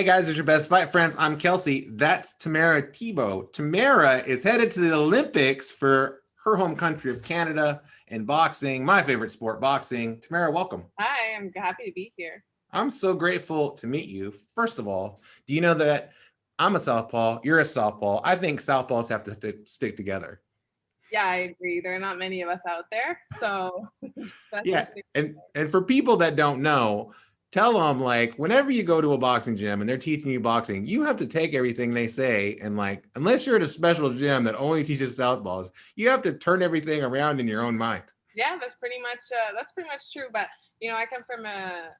Hey guys, it's your best fight friends. I'm Kelsey. That's Tammara Thibeault. Tammara is headed to the Olympics for her home country of Canada in boxing, my favorite sport, boxing. Tammara, welcome. Hi, I'm happy to be here. I'm so grateful to meet you. First of all, do you know that I'm a southpaw? You're a southpaw. I think southpaws have to stick together. Yeah, I agree. There are not many of us out there, so especially Yeah, and for people that don't know, tell them like whenever you go to a boxing gym and they're teaching you boxing, you have to take everything they say and like unless you're at a special gym that only teaches southpaws, you have to turn everything around in your own mind. yeah, that's pretty much true. But I come from a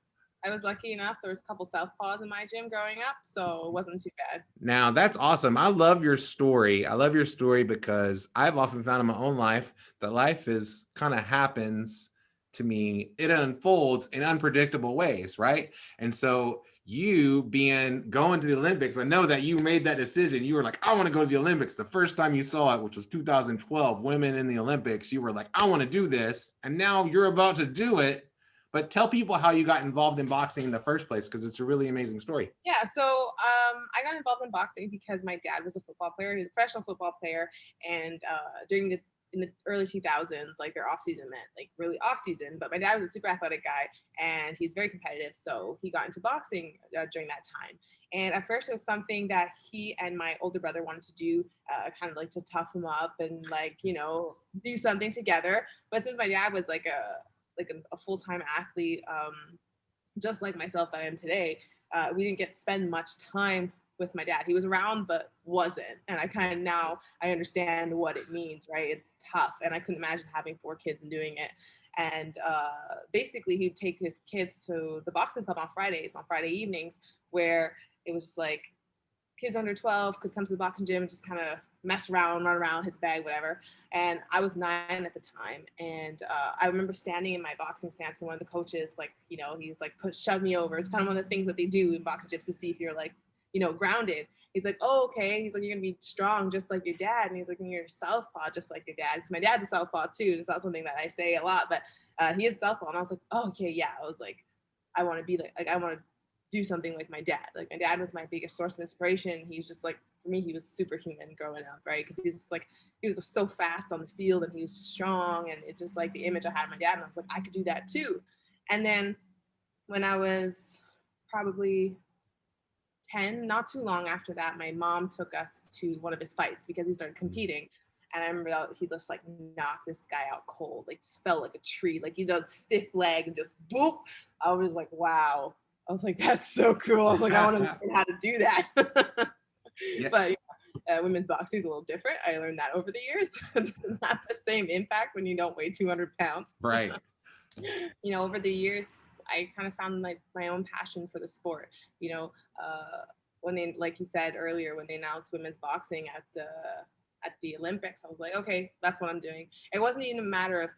I was lucky enough. There was a couple southpaws in my gym growing up, so it wasn't too bad. Now that's awesome. I love your story. I love your story because I've often found in my own life that life is kind of happens to me. It unfolds in unpredictable ways, right? And so you being going to the Olympics, I know that you made that decision. You were like, I want to go to the Olympics. The first time you saw it, which was 2012, women in the Olympics, you were like, I want to do this. And now you're about to do it. But tell people how you got involved in boxing in the first place, because it's a really amazing story. Yeah, so I got involved in boxing because my dad was a football player. He was a professional football player, and during the in the early 2000s, like their off season meant like really off season. But my dad was a super athletic guy, and he's very competitive, so he got into boxing during that time. And at first, it was something that he and my older brother wanted to do, kind of like to tough him up and like do something together. But since my dad was like a full time athlete, just like myself that I am today, we didn't get to spend much time with my dad. He was around, but wasn't. And I kind of now I understand what it means, right? It's tough. And I couldn't imagine having 4 kids and doing it. And basically, he'd take his kids to the boxing club on Fridays, on Friday evenings, where it was just like kids under 12 could come to the boxing gym and just kind of mess around, run around, hit the bag, whatever. And I was 9 at the time. And I remember standing in my boxing stance and one of the coaches, like, he's like, shove me over. It's kind of one of the things that they do in boxing gyms to see if you're like, grounded. He's like, oh, okay. He's like, you're going to be strong just like your dad. And he's like, you're a southpaw just like your dad. Because my dad's a southpaw too. It's not something that I say a lot, but he is southpaw. And I was like, oh, okay, yeah. I was like, I want to be like I want to do something like my dad. Like my dad was my biggest source of inspiration. He was just like, for me, he was superhuman growing up, right? Because he was so fast on the field and he was strong. And it's just like the image I had of my dad. And I was like, I could do that too. And then when I was probably 10, not too long after that, my mom took us to one of his fights because he started competing. And I remember that he just like knocked this guy out cold, like just fell like a tree, like he did stiff leg and just boop. I was like, wow. I was like, that's so cool. I was like, I want to learn how to do that. Yeah. But women's boxing is a little different. I learned that over the years. It doesn't have the same impact when you don't weigh 200 pounds. Right. Over the years, I kind of found my own passion for the sport. When they, like you said earlier, when they announced women's boxing at the Olympics, I was like, okay, that's what I'm doing. It wasn't even a matter of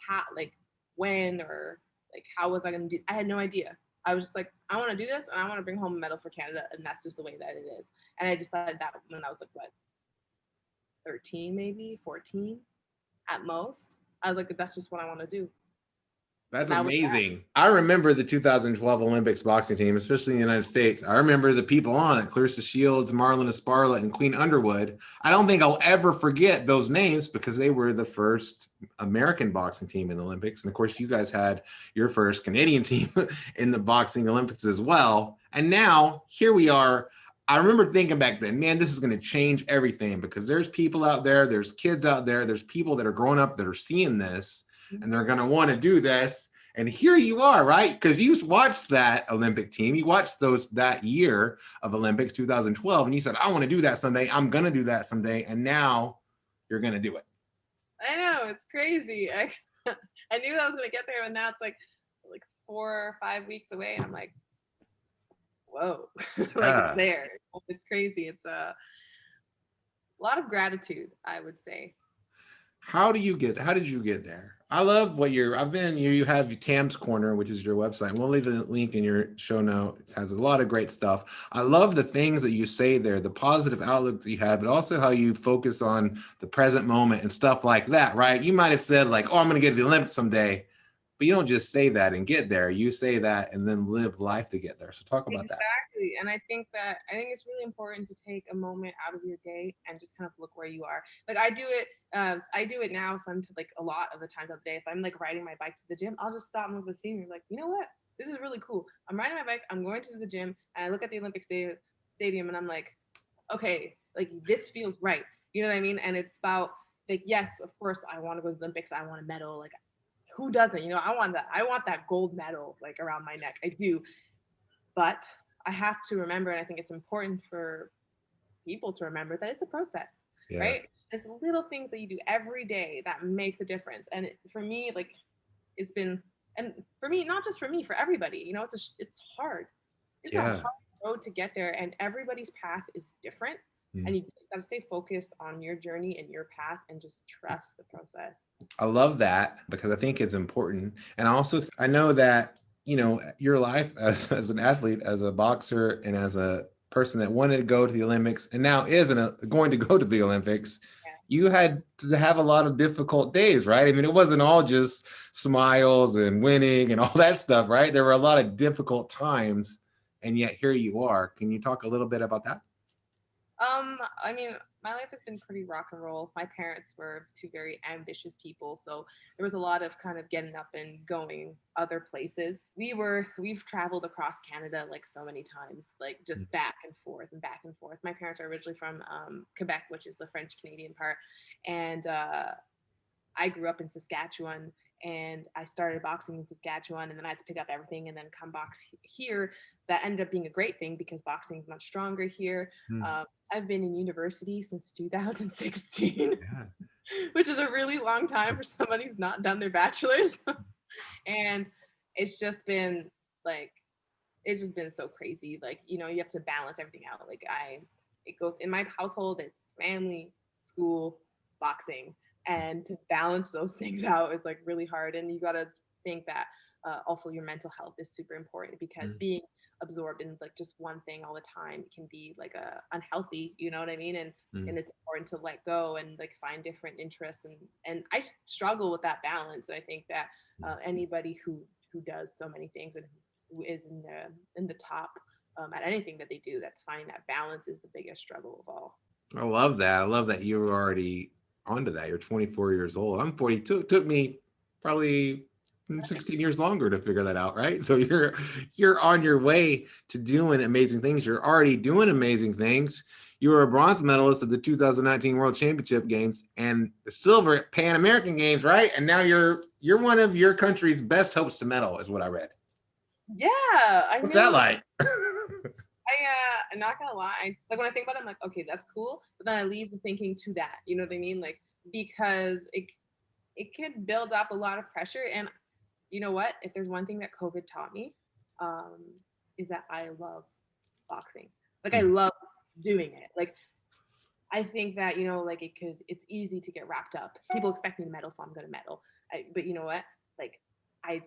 how, like, when or like how was I going to do. I had no idea. I was just like, I want to do this and I want to bring home a medal for Canada, and that's just the way that it is. And I decided that when I was like, what, 13 maybe, 14 at most. I was like, that's just what I want to do. That's amazing. I remember the 2012 Olympics boxing team, especially in the United States. I remember the people on it, Clarissa Shields, Marlon Esparla, and Queen Underwood. I don't think I'll ever forget those names because they were the first American boxing team in the Olympics. And of course, you guys had your first Canadian team in the boxing Olympics as well. And now here we are. I remember thinking back then, man, this is going to change everything because there's people out there, there's kids out there, there's people that are growing up that are seeing this and they're going to want to do this. And here you are, right? Because you watched that Olympic team. You watched that year of Olympics 2012, and you said, I want to do that someday. I'm going to do that someday. And now you're going to do it. I know. It's crazy. I knew I was going to get there, and now it's like 4 or 5 weeks away. And I'm like, whoa, it's there. It's crazy. It's a lot of gratitude, I would say. How did you get there? I love what you have Tam's Corner, which is your website. We'll leave a link in your show notes. It has a lot of great stuff. I love the things that you say there, the positive outlook that you have, but also how you focus on the present moment and stuff like that, right? You might have said like, oh, I'm going to get to the Olympics someday, but you don't just say that and get there. You say that and then live life to get there. So talk about that. Exactly. And I think it's really important to take a moment out of your day and just kind of look where you are. Like I do it now like a lot of the times of the day. If I'm like riding my bike to the gym, I'll just stop and look at the scenery like, you know what? This is really cool. I'm riding my bike, I'm going to the gym, and I look at the Olympic stadium and I'm like, okay, like this feels right. You know what I mean? And it's about like, yes, of course I want to go to the Olympics, I want a medal. Like who doesn't? You know, I want that gold medal like around my neck. I do. But I have to remember, and I think it's important for people to remember that it's a process, right? There's little things that you do every day that make the difference. And for me, like it's been, and for me, not just for me, for everybody, you know, it's hard. It's a hard road to get there, and everybody's path is different. And you just gotta stay focused on your journey and your path and just trust the process. I love that because I think it's important. And I know that, you know, your life as an athlete, as a boxer, and as a person that wanted to go to the Olympics and now isn't going to go to the Olympics, you had to have a lot of difficult days, right? I mean, it wasn't all just smiles and winning and all that stuff, right? There were a lot of difficult times, and yet here you are. Can you talk a little bit about that? I mean, my life has been pretty rock and roll. My parents were two very ambitious people, so there was a lot of kind of getting up and going other places. We've traveled across Canada like so many times, like just back and forth and back and forth. My parents are originally from Quebec, which is the French Canadian part, and I grew up in Saskatchewan, and I started boxing in Saskatchewan, and then I had to pick up everything and then come box here. That ended up being a great thing because boxing is much stronger here. I've been in university since 2016, which is a really long time for somebody who's not done their bachelor's. And it's just been so crazy. Like, you know, you have to balance everything out. Like it goes in my household, it's family, school, boxing. And to balance those things out is like really hard. And you got to think that also your mental health is super important because being absorbed in like just one thing all the time can be like unhealthy, you know what I mean? And it's important to let go and like find different interests. And I struggle with that balance. And I think that anybody who does so many things and who is in the top at anything that they do, that's finding that balance is the biggest struggle of all. I love that. I love that you were already onto that. You're 24 years old. I'm 42. It took me probably 16 years longer to figure that out, right? So you're on your way to doing amazing things. You're already doing amazing things. You were a bronze medalist at the 2019 World Championship Games and the silver at Pan American Games, right? And now you're one of your country's best hopes to medal, is what I read. Yeah, What's that like? I'm not gonna lie. Like when I think about it, I'm like, okay, that's cool. But then I leave the thinking to that. You know what I mean? Like because it could build up a lot of pressure. And you know what? If there's one thing that COVID taught me, is that I love boxing. Like I love doing it. Like I think that, you know, like it's easy to get wrapped up. People expect me to medal, so I'm gonna medal. But you know what? Like I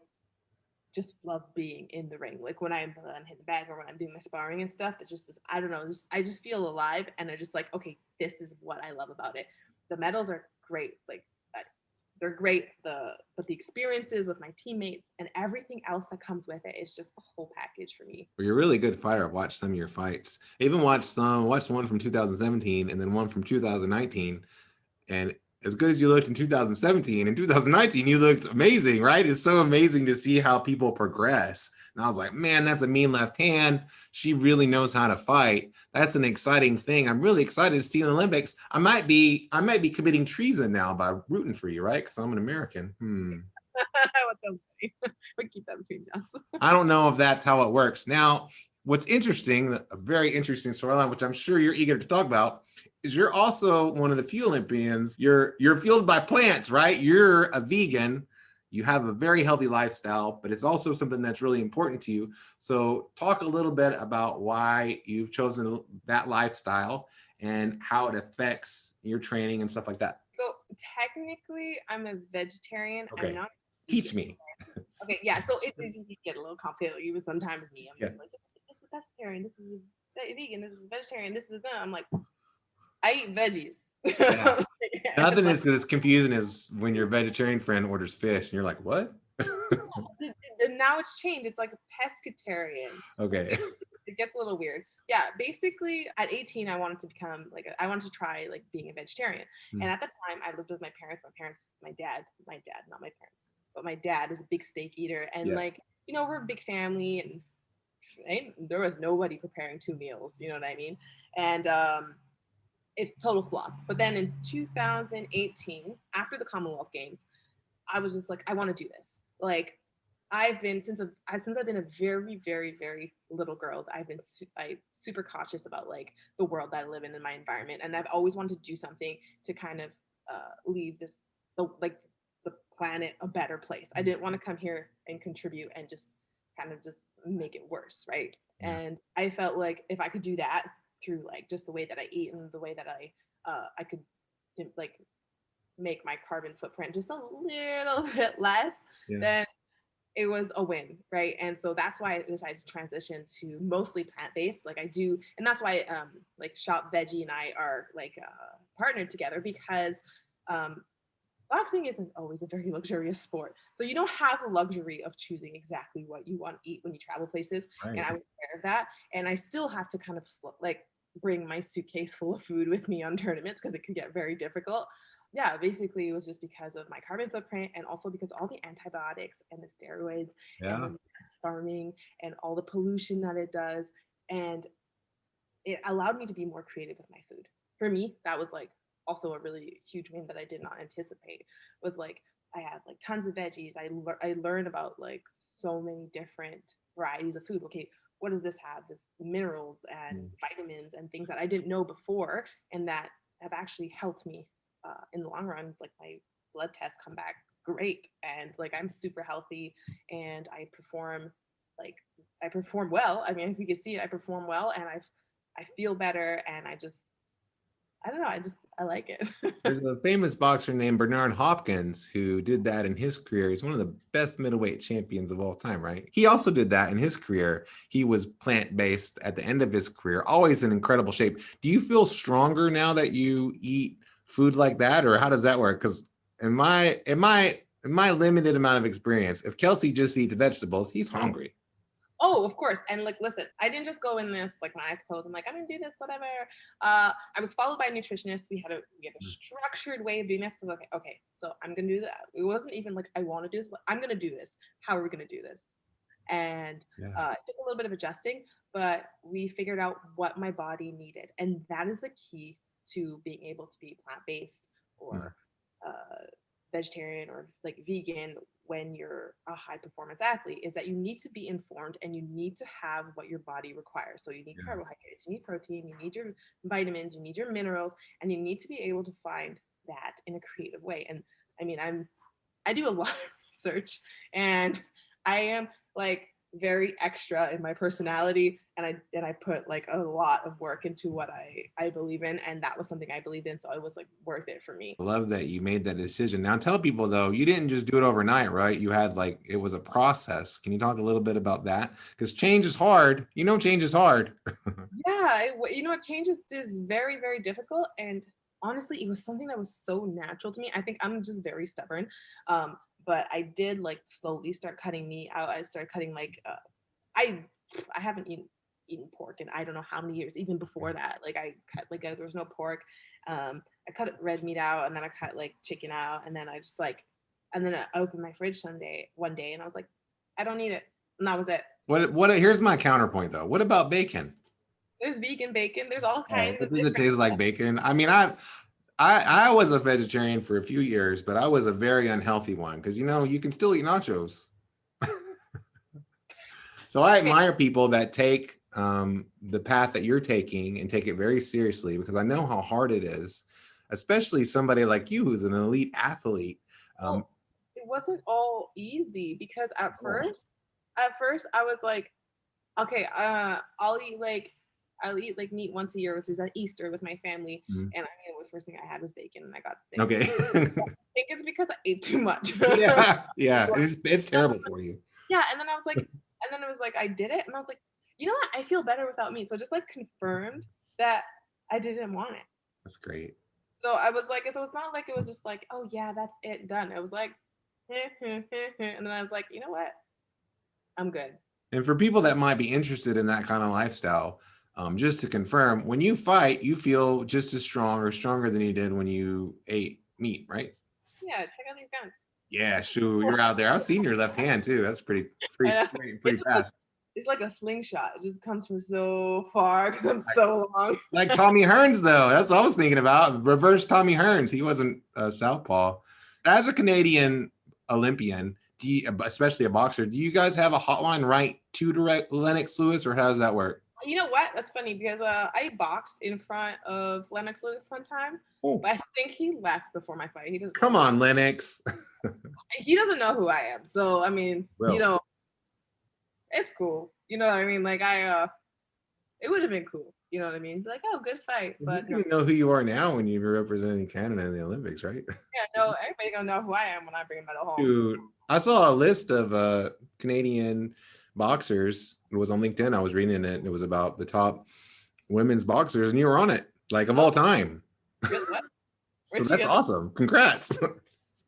just love being in the ring. Like when I'm hitting the bag or when I'm doing my sparring and stuff, it's just I don't know, I just feel alive, and I just like, okay, this is what I love about it. The medals are great, like they're great, but the experiences with my teammates and everything else that comes with it is just the whole package for me. Well, you're a really good fighter. I've watched some of your fights. I even watched one from 2017 and then one from 2019. And as good as you looked in 2017, in 2019, you looked amazing, right? It's so amazing to see how people progress. And I was like, man, that's a mean left hand. She really knows how to fight. That's an exciting thing. I'm really excited to see in the Olympics. I might be committing treason now by rooting for you, right? Because I'm an American. What's up? We keep that between us. I don't know if that's how it works. Now, what's interesting, a very interesting storyline, which I'm sure you're eager to talk about, is you're also one of the few Olympians. You're fueled by plants, right? You're a vegan. You have a very healthy lifestyle, but it's also something that's really important to you. So talk a little bit about why you've chosen that lifestyle and how it affects your training and stuff like that. So technically, I'm a vegetarian. Okay. I'm not. Teach me. Okay, yeah. So it get a little complicated. Even sometimes me, I'm just like, this is pescatarian, this is vegan, this is vegetarian, this is that. I'm like, I eat veggies. Yeah. Nothing is as confusing as when your vegetarian friend orders fish and you're like, what? Now it's changed. It's like a pescatarian. Okay. It gets a little weird. Yeah, basically at 18, I wanted to become like I wanted to try like being a vegetarian. And at the time, I lived with my parents. My dad, not my parents, but my dad is a big steak eater, and Yeah. like we're a big family, and there was nobody preparing 2 meals. You know what I mean? And it's total flop. But then in 2018, after the Commonwealth Games, I was just like, I want to do this. Like, I've been since I've been a very, very, very little girl. I've been super cautious about like the world that I live in my environment, and I've always wanted to do something to kind of leave the planet a better place. I didn't want to come here and contribute and just kind of just make it worse, right? Yeah. And I felt like if I could do that through like just the way that I eat and the way that I could like make my carbon footprint just a little bit less, Yeah. then it was a win, right? And so that's why I decided to transition to mostly plant-based. Like I do, and that's why like Shop Vejii and I are like partnered together, because boxing isn't always a very luxurious sport. So you don't have the luxury of choosing exactly what you want to eat when you travel places. Right. And I was aware of that. And I still have to kind of like bring my suitcase full of food with me on tournaments because it could get very difficult. Yeah, basically it was just because of my carbon footprint, and also because all the antibiotics and the steroids and Yeah. the farming and all the pollution that it does. And it allowed me to be more creative with my food. For me, that was like also a really huge win that I did not anticipate. Was like I had like tons of veggies. I learned about like so many different varieties of food. Okay, what does this have? This minerals and vitamins and things that I didn't know before, and that have actually helped me in the long run. Like my blood tests come back great, and like I'm super healthy, and like I perform well. I mean, if you can see it, I perform well, and I feel better, and I don't know, I like it. There's a famous boxer named Bernard Hopkins who did that in his career. He's one of the best middleweight champions of all time, right? He also did that in his career. He was plant-based at the end of his career, always in incredible shape. Do you feel stronger now that you eat food like that, or how does that work? Because in my limited amount of experience, if Kelsey just eats vegetables, he's hungry. Oh, of course. And like, listen, I didn't just go in this like my eyes closed. I'm like, I'm gonna do this, whatever. I was followed by a nutritionist. We had a structured way of doing this, because okay, so I'm gonna do that. It wasn't even like I want to do this. Like, I'm gonna do this. How are we gonna do this? And it took a little bit of adjusting, but we figured out what my body needed, and that is the key to being able to be plant-based or vegetarian or like vegan when you're a high performance athlete, is that you need to be informed and you need to have what your body requires. So you need carbohydrates, you need protein, you need your vitamins, you need your minerals, and you need to be able to find that in a creative way. And I mean, I do a lot of research, and I am like very extra in my personality, and I put like a lot of work into what I believe in, and that was something I believed in, so it was like worth it for me. I love that you made that decision. Now tell people though, you didn't just do it overnight, right? You had like, it was a process. Can you talk a little bit about that? Because change is hard. Change is hard. Yeah, change is very, very difficult, and honestly, it was something that was so natural to me. I think I'm just very stubborn, but I did like slowly start cutting meat out. I started cutting like I I haven't eaten pork in I don't know how many years. Even before that, like I cut like there was no pork. I cut red meat out, and then I cut like chicken out, and then and then I opened my fridge one day, and I was like, I don't need it, and that was it. What? Here's my counterpoint though. What about bacon? There's vegan bacon. There's all All right, kinds but of does it different. taste like bacon? I mean, I was a vegetarian for a few years, but I was a very unhealthy one because you can still eat nachos. So I admire people that take the path that you're taking and take it very seriously, because I know how hard it is, especially somebody like you who's an elite athlete. It wasn't all easy, because at first I was like, okay, I'll eat like meat once a year, which is at Easter with my family. And I mean, the first thing I had was bacon, and I got sick. Okay. I think it's because I ate too much. Yeah. It's terrible for you. Yeah, and then it was like I did it, and I was like, you know what? I feel better without meat. So just like confirmed that I didn't want it. That's great. So I was like, so it's not like it was just like, oh yeah, that's it, done. It was like, And then I was like, you know what? I'm good. And for people that might be interested in that kind of lifestyle, just to confirm, when you fight, you feel just as strong or stronger than you did when you ate meat, right? Yeah, check out these guns. Yeah, shoot, you're out there. I've seen your left hand too. That's pretty straight, pretty It's fast. it's like a slingshot. It just comes from so far because I'm so long. Like Tommy Hearns, though. That's what I was thinking about. Reverse Tommy Hearns. He wasn't a southpaw. As a Canadian Olympian, especially a boxer, do you guys have a hotline right to direct Lennox Lewis, or how does that work? You know what? That's funny because I boxed in front of Lennox Lewis one time, Oh, but I think he left before my fight. come on, Lennox. He doesn't know who I am. So I mean, Well, it's cool. You know what I mean? Like it would have been cool. You know what I mean? Like, oh, good fight. But he's gonna know who you are now when you're representing Canada in the Olympics, right? yeah, no, everybody gonna know who I am when I bring a medal home. Dude, I saw a list of Canadian boxers. It was on LinkedIn. I was reading it. It was about the top women's boxers, and you were on it, like of all time. So that's awesome. Congrats.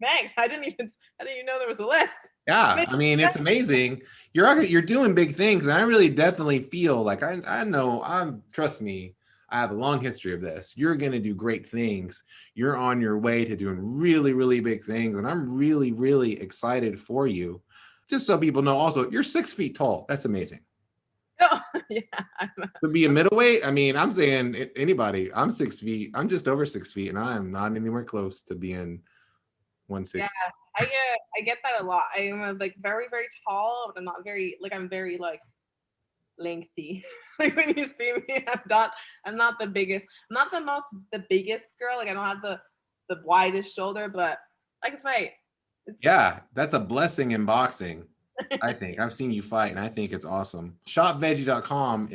Thanks. I didn't even know there was a list. Yeah, I mean, it's amazing. You're doing big things, and I really definitely feel like I know trust me, I have a long history of this. You're gonna do great things. You're on your way to doing really, really big things, and I'm really, really excited for you. Just so people know, also, you're 6 feet tall. That's amazing. Oh, yeah. To be a middleweight, I mean, I'm saying anybody. I'm 6 feet. I'm just over 6 feet, and I am not anywhere close to being 160. Yeah, I get that a lot. I am like very, very tall, but I'm not very I'm very like lengthy. Like when you see me, I'm not the biggest. I'm not the biggest girl. Like I don't have the widest shoulder, but I can fight. Yeah, that's a blessing in boxing. I think I've seen you fight, and I think it's awesome. Shopveggie.com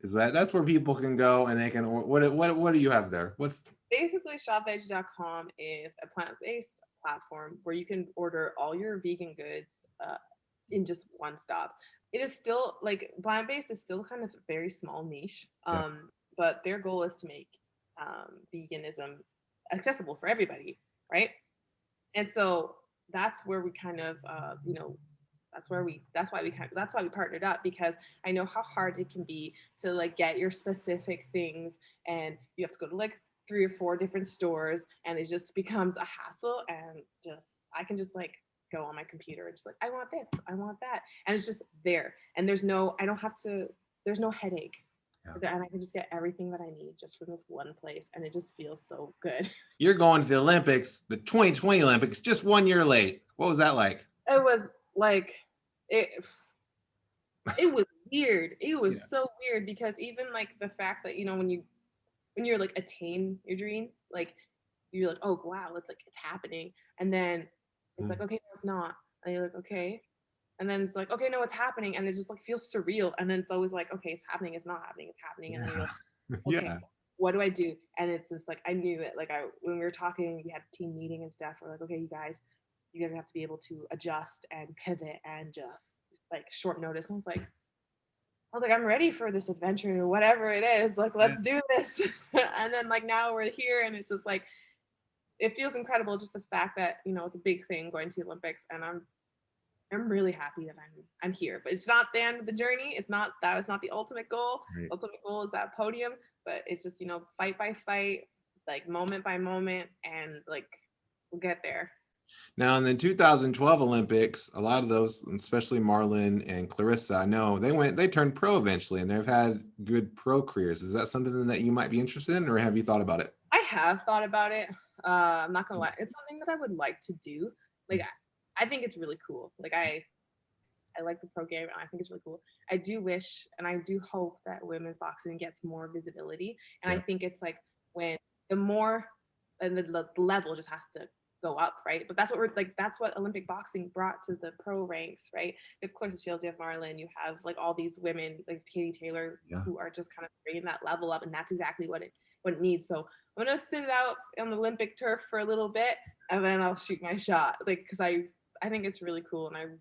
that's where people can go and they can. What do you have there? What's basically shopveggie.com is a plant-based platform where you can order all your vegan goods in just one stop. It is still like plant-based is still kind of a very small niche, but their goal is to make veganism accessible for everybody, right? And so that's where we kind of that's why we partnered up, because I know how hard it can be to like get your specific things, and you have to go to like 3 or 4 different stores, and it just becomes a hassle. And just I can just like go on my computer and just like, I want this, I want that, and it's just there, and there's no headache. Yeah. And I can just get everything that I need just from this one place, and it just feels so good. You're going to the Olympics, the 2020 Olympics, just 1 year late. What was that like? It was like it was weird. It was so weird, because even like the fact that when you're like attain your dream, like you're like, oh wow, it's happening, and then it's like, okay, no, it's not, and you're like, okay, and then it's like, okay, no, it's happening, and it just like feels surreal, and then it's always like, okay, it's happening, it's not happening, it's happening, and then you're like, okay, what do I do? And it's just like, I knew it. Like when we were talking, we had a team meeting and stuff. We're like, okay, you guys have to be able to adjust and pivot and just like short notice. And I was like, I'm ready for this adventure or whatever it is. Like, let's do this. And then like now we're here, and it's just like, it feels incredible. Just the fact that, it's a big thing going to the Olympics, and I'm really happy that I'm here. But it's not the end of the journey. That was not the ultimate goal. Right. The ultimate goal is that podium, but it's just, fight by fight, like moment by moment, and like we'll get there. Now in the 2012 Olympics, a lot of those, especially Marlon and Clarissa, I know they turned pro eventually, and they've had good pro careers. Is that something that you might be interested in, or have you thought about it? I have thought about it. I'm not gonna lie. It's something that I would like to do. Like, I think it's really cool. Like I like the pro game, and I think it's really cool. I do wish, and I do hope that women's boxing gets more visibility. And I think it's like when the more, and the level just has to go up, right? But that's what Olympic boxing brought to the pro ranks, right? Of course, it's Shields, you have Marlon, you have like all these women like Katie Taylor, who are just kind of bringing that level up, and that's exactly what it needs. So I'm gonna sit it out on the Olympic turf for a little bit, and then I'll shoot my shot, like, because I think it's really cool. And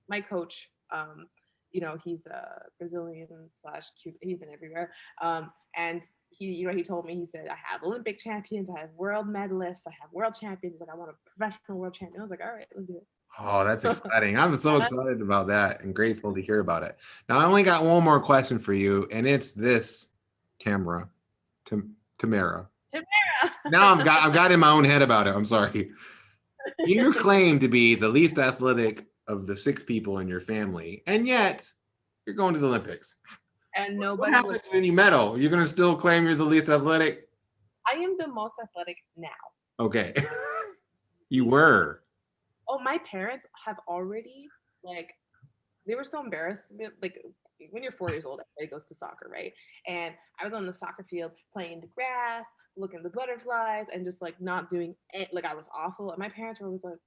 my coach, he's a Brazilian / Cuban, he's been everywhere, and he told me, he said, I have Olympic champions, I have world medalists, I have world champions. Like, I want a professional world champion. I was like, all right, let's do it. Oh, that's exciting. I'm so excited about that and grateful to hear about it. Now, I only got one more question for you, and it's this, Tammara. Now I've got in my own head about it. I'm sorry. You claim to be the least athletic of the 6 people in your family, and yet you're going to the Olympics. And nobody. What happens when you medal? You're going to still claim you're the least athletic? I am the most athletic now. Okay. You were. Oh, my parents have already, like, they were so embarrassed. Like, when you're 4 years old, everybody goes to soccer, right? And I was on the soccer field playing in the grass, looking at the butterflies, and just like not doing it. Like, I was awful. And my parents were always like,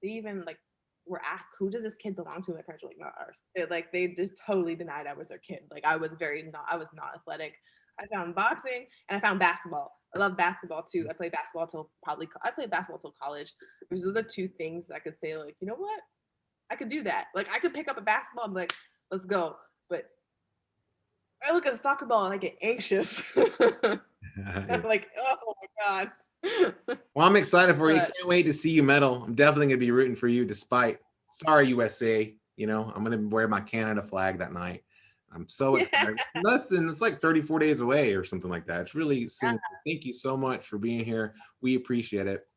they even like were asked, who does this kid belong to? My parents were like, not ours. They just totally denied I was their kid. Like, I was not athletic. I found boxing and I found basketball. I love basketball too. I played basketball till college. Those are the 2 things that I could say, like, you know what? I could do that. Like, I could pick up a basketball and be like, let's go. But I look at a soccer ball and I get anxious. I'm like, oh my God. Well, I'm excited for you. Can't wait to see you medal. I'm definitely going to be rooting for you despite, sorry, USA. You know, I'm going to wear my Canada flag that night. I'm so excited. It's like 34 days away or something like that. It's really soon. Thank you so much for being here. We appreciate it.